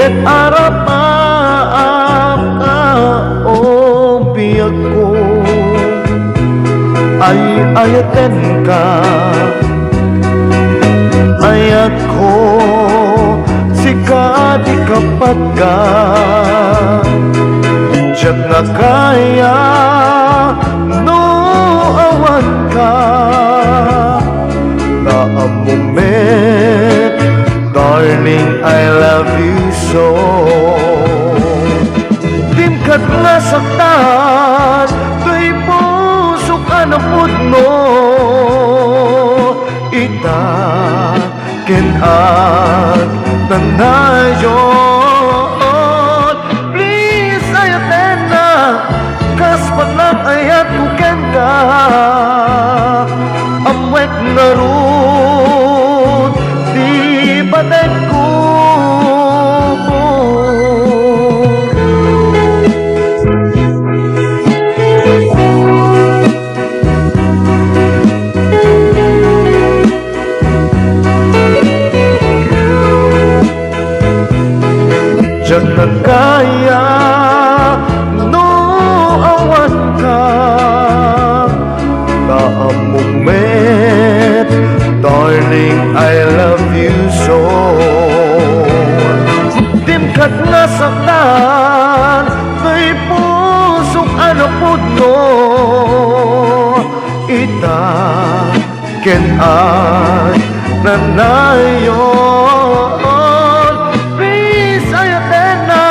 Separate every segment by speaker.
Speaker 1: ket arapa ka o biyak ko ay ayaten ka ayat ko sika di kapat ka diyak nga kaya no awan ka na a moment darling I love you so dimkat nga saktan kay puso ka na pudno ita kinag nanayon please ayaten na kaspat lang ayat ko ken ka amwek na root di batek ko diyan na kaya no awan ka na a moment darling I love you so dimkat nga saktan kay pusong ano pudno ita ken ay nanayon please ayaten na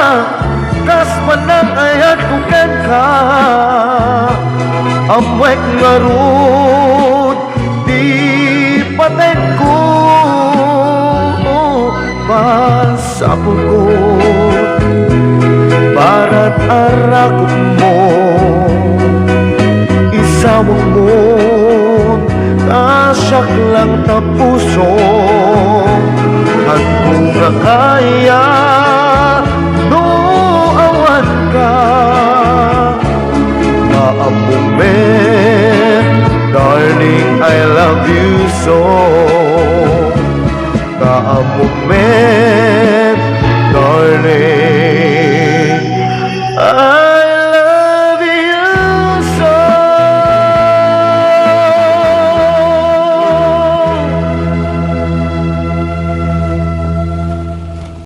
Speaker 1: kasman ng ayat ko ken ka amwek nga root di patek ko pasapol ko barat arakot mo isawang mo nasyak lang ta puso at kung nga kaya no awan ka na a moment darling I love you so na a moment darling